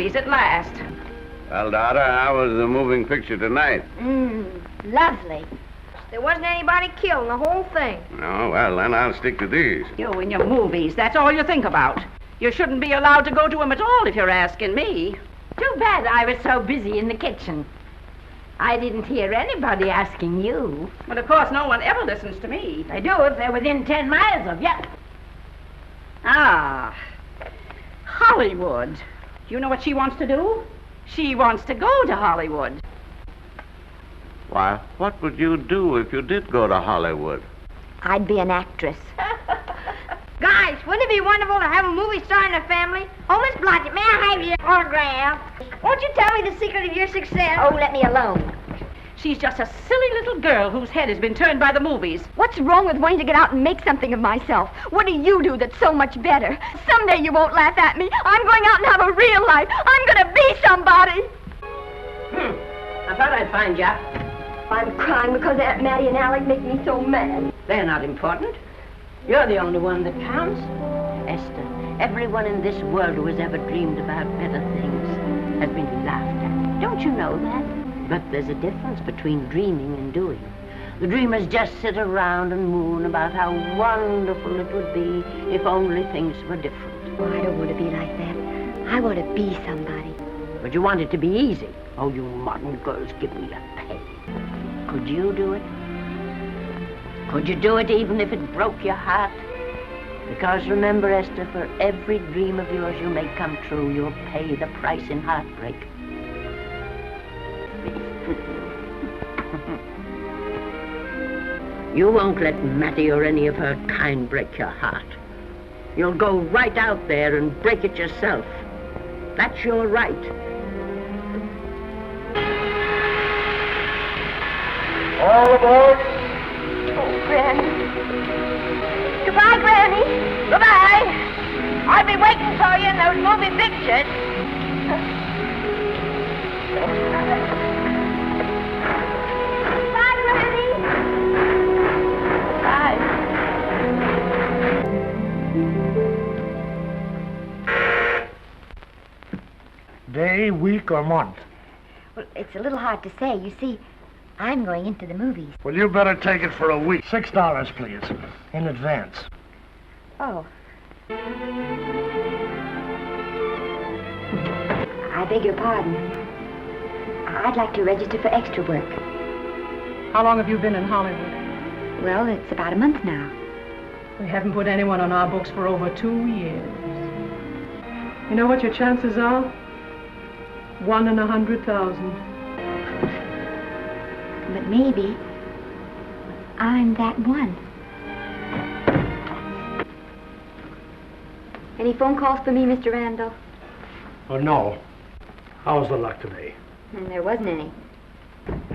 movies at last. Well, daughter, how was the moving picture tonight? Lovely. There wasn't anybody killed in the whole thing. Oh, well, then I'll stick to these. You and your movies, that's all you think about. You shouldn't be allowed to go to them at all if you're asking me. Too bad I was so busy in the kitchen. I didn't hear anybody asking you. But of course no one ever listens to me. They do if they're within 10 miles of you. Ah, Hollywood. You know what she wants to do? She wants to go to Hollywood. Why, what would you do if you did go to Hollywood? I'd be an actress. Guys, wouldn't it be wonderful to have a movie star in the family? Oh, Miss Blodgett, may I have your autograph? Won't you tell me the secret of your success? Oh, let me alone. She's just a silly little girl whose head has been turned by the movies. What's wrong with wanting to get out and make something of myself? What do you do that's so much better? Someday you won't laugh at me. I'm going out and have a real life. I'm going to be somebody. I thought I'd find you. I'm crying because Aunt Mattie and Alec make me so mad. They're not important. You're the only one that counts. Esther, everyone in this world who has ever dreamed about better things has been laughed at. Don't you know that? But there's a difference between dreaming and doing. The dreamers just sit around and moon about how wonderful it would be if only things were different. Oh, I don't want to be like that. I want to be somebody. But you want it to be easy. Oh, you modern girls, give me a pain. Could you do it? Could you do it even if it broke your heart? Because remember, Esther, for every dream of yours you make come true, you'll pay the price in heartbreak. You won't let Mattie or any of her kind break your heart. You'll go right out there and break it yourself. That's your right. All aboard! Oh, Granny. Goodbye, Granny. Goodbye. I'll be waiting for you in those movie pictures. Bye, Granny. Bye. Day, week, or month? Well, it's a little hard to say. You see, I'm going into the movies. Well, you better take it for a week. $6, please, in advance. Oh. I beg your pardon. I'd like to register for extra work. How long have you been in Hollywood? Well, it's about a month now. We haven't put anyone on our books for over 2 years. You know what your chances are? 1 in 100,000. But maybe I'm that one. Any phone calls for me, Mr. Randall? Oh, no. How's the luck today? There wasn't any.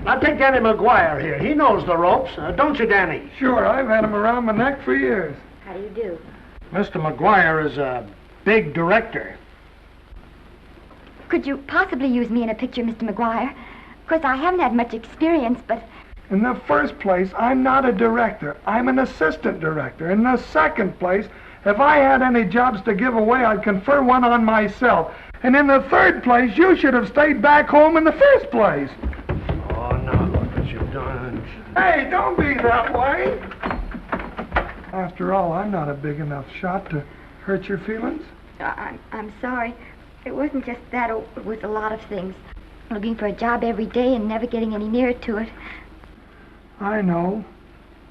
Now, take Danny McGuire here. He knows the ropes. Don't you, Danny? Sure, I've had him around my neck for years. How do you do? Mr. McGuire is a big director. Could you possibly use me in a picture, Mr. McGuire? Of course, I haven't had much experience, but... In the first place, I'm not a director. I'm an assistant director. In the second place, if I had any jobs to give away, I'd confer one on myself. And in the third place, you should have stayed back home in the first place. Oh, now look what you've done. Hey, don't be that way. After all, I'm not a big enough shot to hurt your feelings. I'm sorry. It wasn't just that. It was a lot of things. Looking for a job every day and never getting any nearer to it. I know.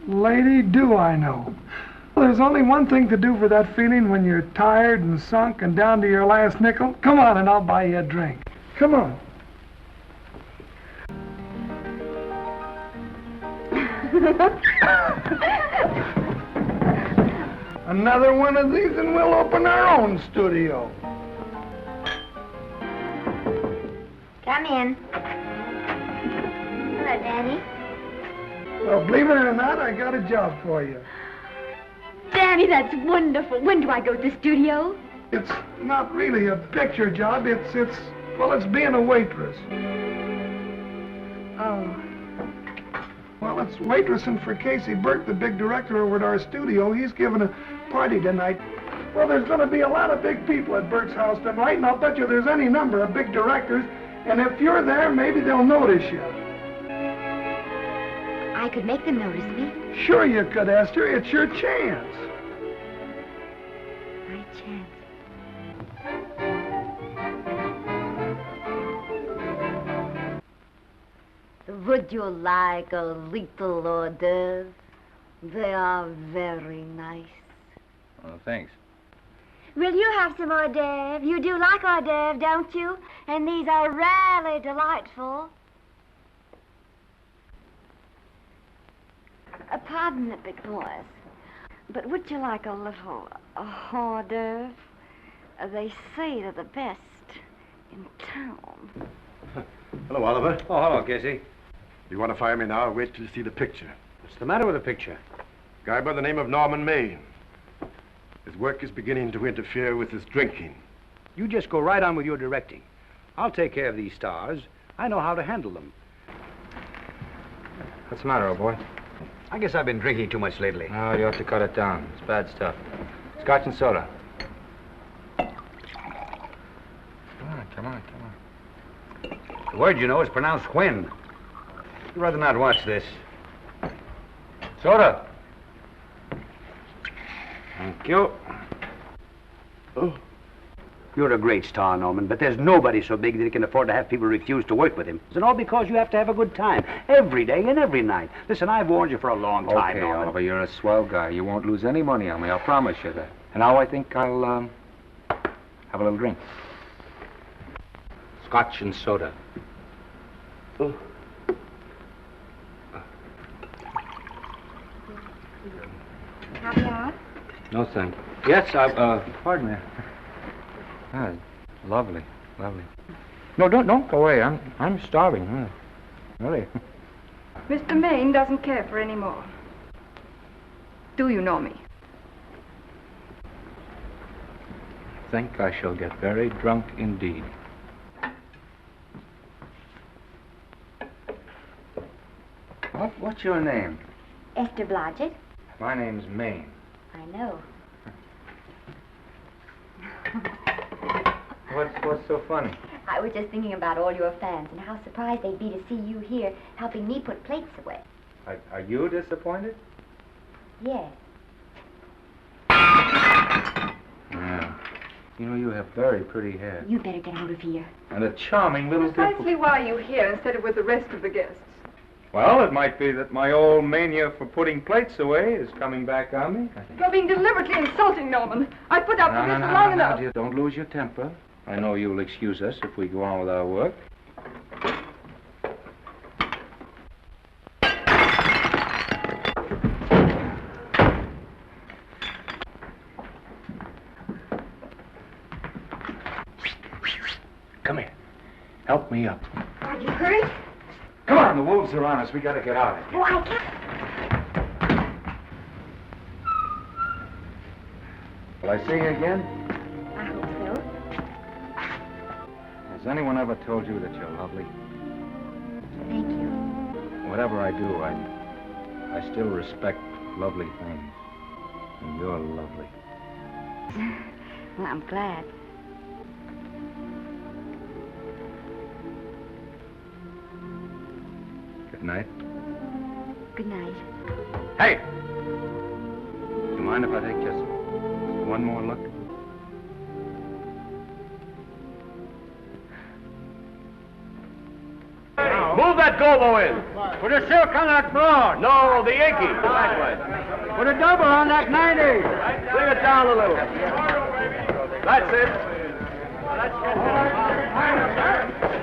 Lady, do I know. There's only one thing to do for that feeling when you're tired and sunk and down to your last nickel. Come on and I'll buy you a drink. Come on. Another one of these and we'll open our own studio. Come in. Hello, Danny. Well, believe it or not, I got a job for you. Danny, that's wonderful. When do I go to the studio? It's not really a picture job. It's being a waitress. Oh. Well, it's waitressing for Casey Burke, the big director over at our studio. He's giving a party tonight. Well, there's going to be a lot of big people at Bert's house tonight, and I'll bet you there's any number of big directors, and if you're there, maybe they'll notice you. I could make them notice me. Sure you could, Esther. It's your chance. My chance. Would you like a little hors d'oeuvre? They are very nice. Oh, thanks. Will you have some hors d'oeuvre? You do like hors d'oeuvre, don't you? And these are really delightful. Pardon the big voice, but would you like a little hors d'oeuvre? They say they're the best in town. Hello, Oliver. Oh, hello, Casey. You want to fire me now or wait till you see the picture? What's the matter with the picture? Guy by the name of Norman Maine. His work is beginning to interfere with his drinking. You just go right on with your directing. I'll take care of these stars. I know how to handle them. What's the matter, old boy? I guess I've been drinking too much lately. Oh, you ought to cut it down. It's bad stuff. Scotch and soda. Come on. The word, you know, is pronounced when. I'd rather not watch this. Soda. Thank you. Oh. You're a great star, Norman, but there's nobody so big that he can afford to have people refuse to work with him. It's all because you have to have a good time every day and every night. Listen, I've warned you for a long time, Okay, Norman. Oliver, you're a swell guy. You won't lose any money on me, I'll promise you that. And now I think I'll, have a little drink. Scotch and soda. Oh. Caviar? No, thank you. Yes, pardon me. Ah, lovely. No, don't go away. I'm starving. Really. Mr. Maine doesn't care for any more. Do you know me? Think I shall get very drunk indeed. What's your name? Esther Blodgett? My name's Maine. I know. What's so funny? I was just thinking about all your fans and how surprised they'd be to see you here helping me put plates away. Are you disappointed? Yes. Yeah. You know, you have very pretty hair. You better get out of here. And a charming little Precisely why are you here instead of with the rest of the guests? Well, it might be that my old mania for putting plates away is coming back on me. You're being deliberately insulting, Norman. I put up with this for long enough. Dear, don't lose your temper. I know you'll excuse us if we go on with our work. Come here. Help me up. Are you hurt? Come on, the wolves are on us. We gotta get out of here. Oh, I can't. Will I see you again? I hope so. Has anyone ever told you that you're lovely? Thank you. Whatever I do, I still respect lovely things. And you're lovely. Well, I'm glad. Good night. Good night. Hey! You mind if I take just one more look? Move that gobo in. Put a silk on that broad. No, the Yankee. That way. Put a double on that 90. Bring it down a little. That's it.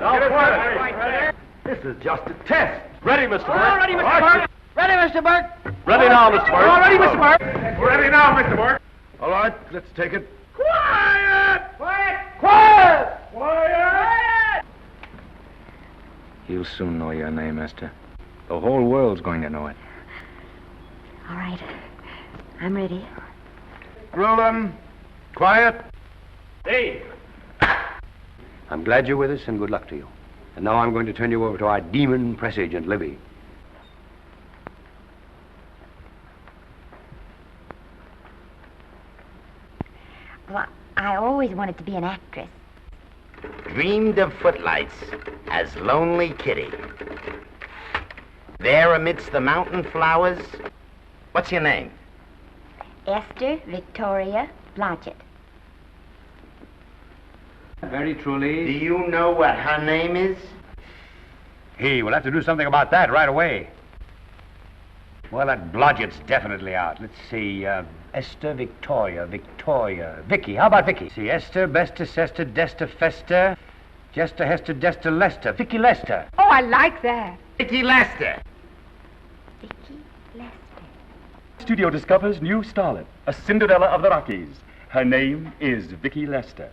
Now put it. This is just a test. Ready, Mr. Burke? Ready, Mr. Burke. Ready, Mr. Burke. Ready now, Mr. Burke. All ready, Mr. Burke. Ready now, Mr. Burke. All right, let's take it. Quiet! You'll soon know your name, Esther. The whole world's going to know it. All right. I'm ready. Roll 'em. Quiet. Hey. I'm glad you're with us, and good luck to you. And now I'm going to turn you over to our demon press agent, Libby. Well, I always wanted to be an actress. Dreamed of footlights as Lonely Kitty. There amidst the mountain flowers, what's your name? Esther Victoria Blodgett. Very truly. Do you know what her name is? Hey, we'll have to do something about that right away. Well, that Blodgett's definitely out. Let's see, Esther, Victoria, Vicky. How about Vicky? See, Esther, Bester, Sester, Desta, Fester, Jester, Hester, Desta, Lester. Vicky Lester. Oh, I like that. Vicky Lester. Vicky Lester. Studio discovers new starlet, a Cinderella of the Rockies. Her name is Vicky Lester.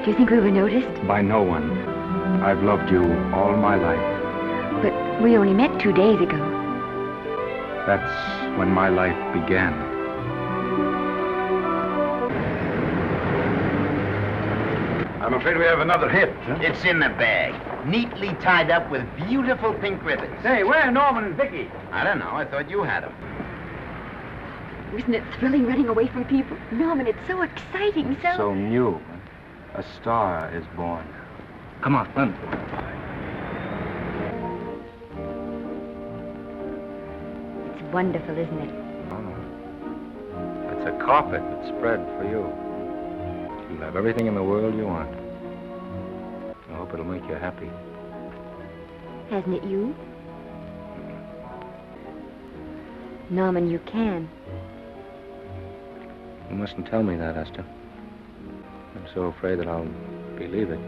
Do you think we were noticed? By no one. I've loved you all my life. But we only met 2 days ago. That's when my life began. I'm afraid we have another hit. Huh? It's in the bag, neatly tied up with beautiful pink ribbons. Say, where are Norman and Vicky? I don't know. I thought you had them. Isn't it thrilling running away from people? Norman, it's so exciting, So new. A star is born. Come on, run. It's wonderful, isn't it? Oh. It's a carpet that's spread for you. You'll have everything in the world you want. I hope it'll make you happy. Hasn't it you? Norman, you can. You mustn't tell me that, Esther. I'm so afraid that I'll believe it.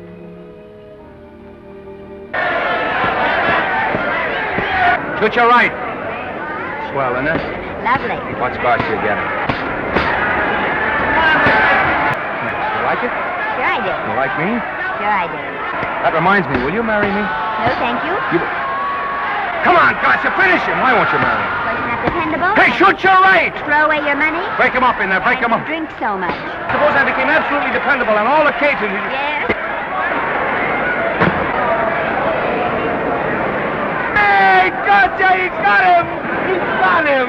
Shoot your right. Swell, isn't it? Lovely. What scotch you getting? You like it? Sure I do. You like me? Sure I do. That reminds me, will you marry me? No, thank you. Come on, gosh, you finish him. Why won't you marry me? Wasn't that dependable? Hey, shoot your right! Throw away your money? Break him up in there, break him up. Drink so much. Suppose I became absolutely dependable on all occasions. Yes? Hey, gotcha! He's got him! He's got him!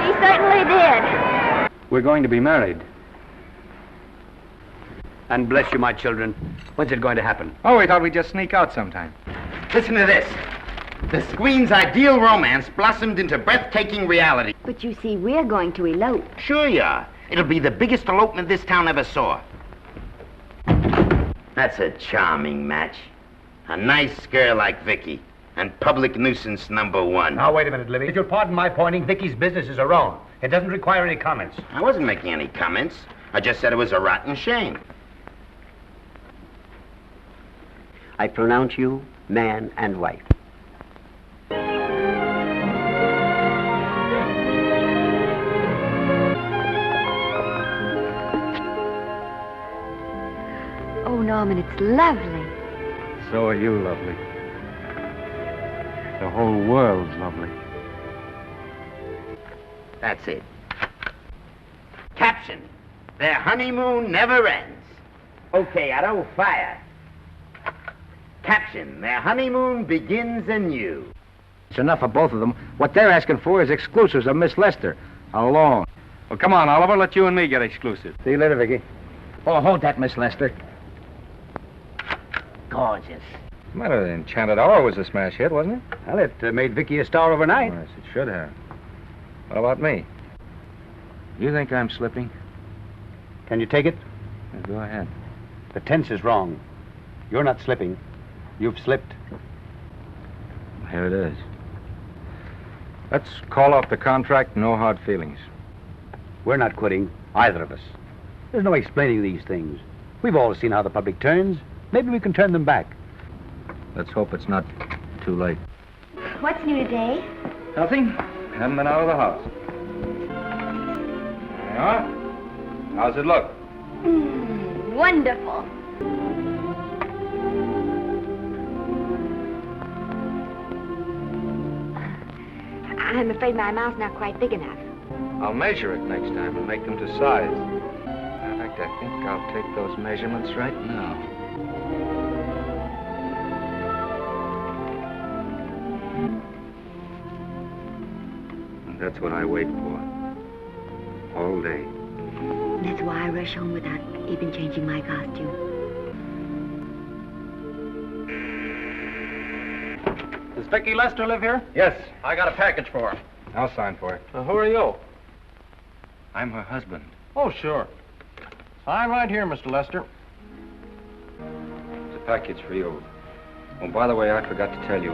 He certainly did. We're going to be married. And bless you, my children. When's it going to happen? Oh, we thought we'd just sneak out sometime. Listen to this. The Squeen's ideal romance blossomed into breathtaking reality. But you see, we're going to elope. Sure you are. It'll be the biggest elopement this town ever saw. That's a charming match. A nice girl like Vicky. And public nuisance #1. Now, wait a minute, Libby. If you'll pardon my pointing, Vicky's business is her own. It doesn't require any comments. I wasn't making any comments. I just said it was a rotten shame. I pronounce you man and wife. Oh, Norman, it's lovely. So are you lovely. The whole world's lovely. That's it. Caption. Their honeymoon never ends. Okay, Otto, fire. Caption. Their honeymoon begins anew. It's enough of both of them. What they're asking for is exclusives of Miss Lester. Alone. Well, come on, Oliver. Let you and me get exclusive. See you later, Vicky. Oh, hold that, Miss Lester. Gorgeous. What's the matter? The Enchanted Hour was a smash hit, wasn't it? Well, it made Vicky a star overnight. Yes, it should have. What about me? You think I'm slipping? Can you take it? Yeah, go ahead. The tense is wrong. You're not slipping. You've slipped. Here it is. Let's call off the contract, no hard feelings. We're not quitting, either of us. There's no explaining these things. We've all seen how the public turns. Maybe we can turn them back. Let's hope it's not too late. What's new today? Nothing. Haven't been out of the house. There you are. How's it look? Wonderful. I'm afraid my mouth's not quite big enough. I'll measure it next time and make them to size. fact, I think I'll take those measurements right now. And that's what I wait for. All day. That's why I rush home without even changing my costume. Does Vicky Lester live here? Yes. I got a package for her. I'll sign for it. Who are you? I'm her husband. Oh, sure. Sign right here, Mr. Lester. It's a package for you. Oh, by the way, I forgot to tell you,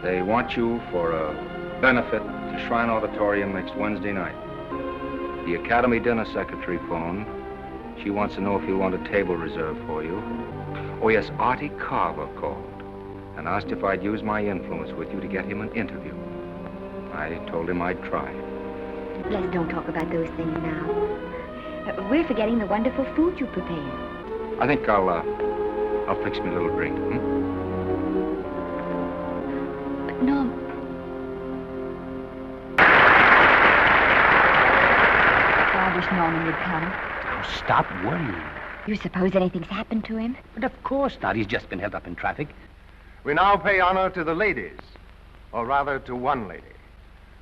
they want you for a benefit to Shrine Auditorium next Wednesday night. The Academy dinner secretary phoned. She wants to know if you want a table reserved for you. Oh, yes, Artie Carver called and asked if I'd use my influence with you to get him an interview. I told him I'd try. Let's don't talk about those things now. We're forgetting the wonderful food you prepared. I think I'll fix me a little drink. But no. I wish Norman would come. Oh, stop worrying. You suppose anything's happened to him? But of course not. He's just been held up in traffic. We now pay honor to the ladies, or rather to one lady,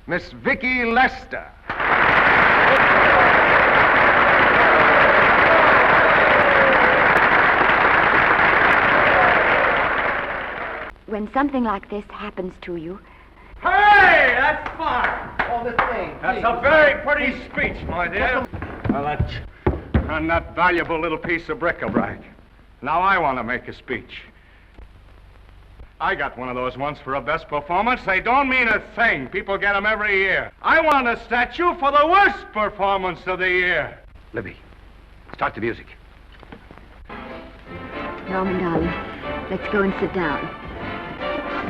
Miss Vicky Lester. When something like this happens to you... Hey, that's fine. Oh, this thing. That's a very pretty speech, my dear. Well, that's on that valuable little piece of bric-a-brac. Now I want to make a speech. I got one of those once for a best performance. They don't mean a thing. People get them every year. I want a statue for the worst performance of the year. Libby, start the music. Norman, darling, let's go and sit down.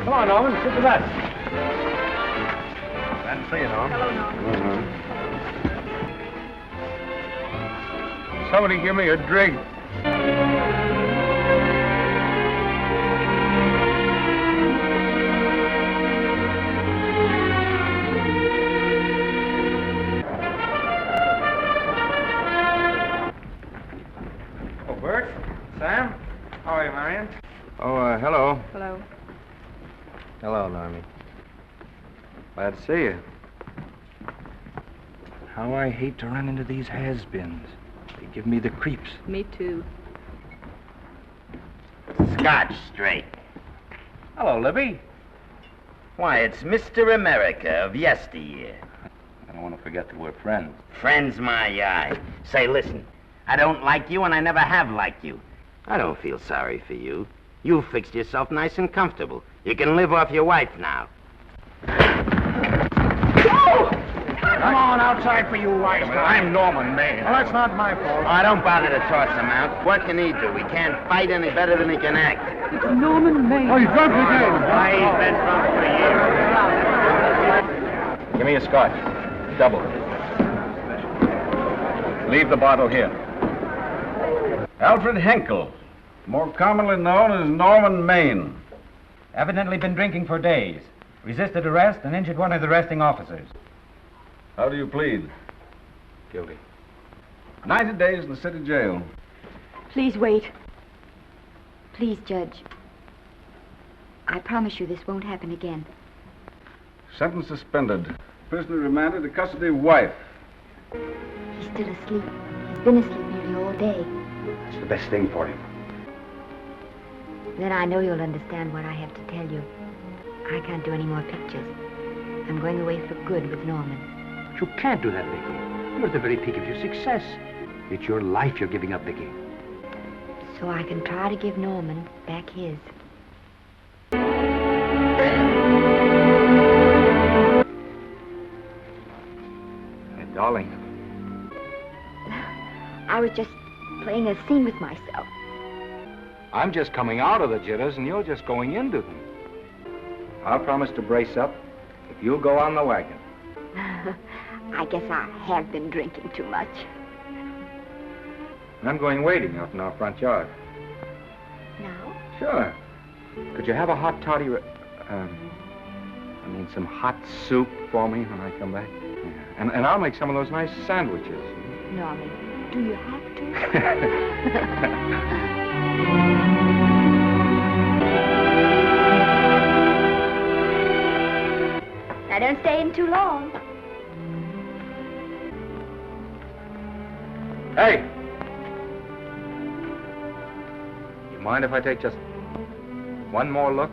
Come on, Norman, sit with us. Glad to see you, Norm. Hello, Norman. Somebody give me a drink. Oh, Bert, Sam, how are you, Marion? Oh, hello. Hello. Hello, Normie. Glad to see you. How I hate to run into these has-beens. They give me the creeps. Me too. Scotch straight. Hello, Libby. Why, it's Mr. America of yesteryear. I don't want to forget that we're friends. Friends, my eye. Say, listen, I don't like you and I never have liked you. I don't feel sorry for you. You fixed yourself nice and comfortable. You can live off your wife now. Come on outside for you, wise guy. I'm Norman Maine. Well, that's not my fault. Oh, don't bother to toss him out. What can he do? He can't fight any better than he can act. It's Norman Maine. Oh, he's drunk again. Why, he's been drunk for years. Give me a scotch. Double. Leave the bottle here. Alfred Henkel, more commonly known as Norman Maine. Evidently been drinking for days. Resisted arrest and injured one of the arresting officers. How do you plead? Guilty. 90 days in the city jail. Please wait. Please, Judge. I promise you this won't happen again. Sentence suspended. Prisoner remanded to custody of wife. He's still asleep. He's been asleep nearly all day. That's the best thing for him. Then I know you'll understand what I have to tell you. I can't do any more pictures. I'm going away for good with Norman. But you can't do that, Vicky. You're at the very peak of your success. It's your life you're giving up, Vicky. So I can try to give Norman back his. Hey, darling. I was just playing a scene with myself. I'm just coming out of the jitters, and you're just going into them. I'll promise to brace up if you'll go on the wagon. I guess I have been drinking too much. And I'm going waiting out in our front yard. Now? Sure. Could you have a hot toddy? Some hot soup for me when I come back. Yeah. And I'll make some of those nice sandwiches. Norman, Do you have to? Now, don't stay in too long. Hey! You mind if I take just one more look?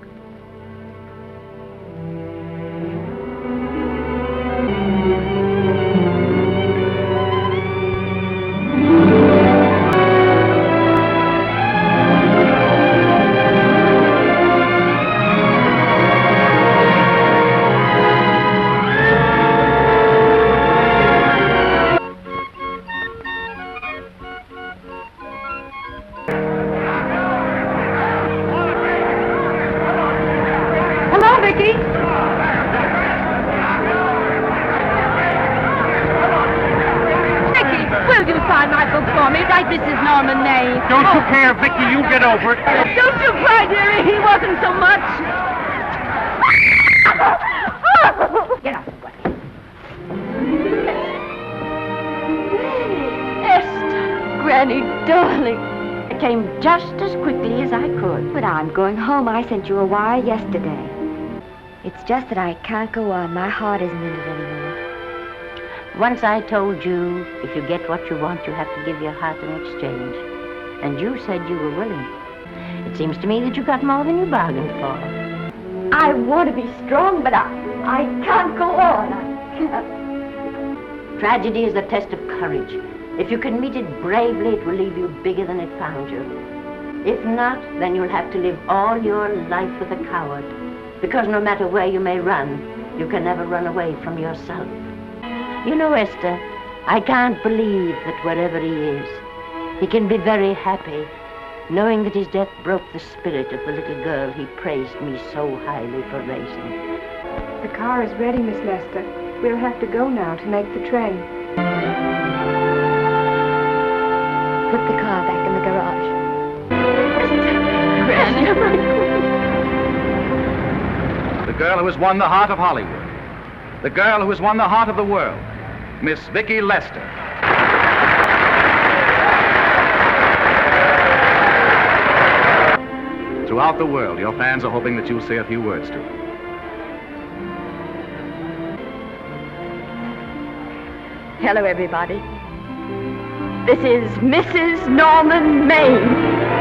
Mrs. Norman May. Don't you care, Vicky? You get over it. Don't you cry, dearie. He wasn't so much. Get up, buddy. Esther, Granny, darling. I came just as quickly as I could. But I'm going home. I sent you a wire yesterday. It's just that I can't go on. My heart isn't in it anymore. Once I told you, if you get what you want, you have to give your heart in exchange. And you said you were willing. It seems to me that you got more than you bargained for. I want to be strong, but I can't go on. I can't. Tragedy is a test of courage. If you can meet it bravely, it will leave you bigger than it found you. If not, then you'll have to live all your life with a coward. Because no matter where you may run, you can never run away from yourself. You know, Esther, I can't believe that wherever he is, he can be very happy, knowing that his death broke the spirit of the little girl he praised me so highly for raising. The car is ready, Miss Lester. We'll have to go now to make the train. Put the car back in the garage. Granny. The girl who has won the heart of Hollywood. The girl who has won the heart of the world. Miss Vicky Lester. Throughout the world, your fans are hoping that you'll say a few words to them. Hello, everybody. This is Mrs. Norman Maine.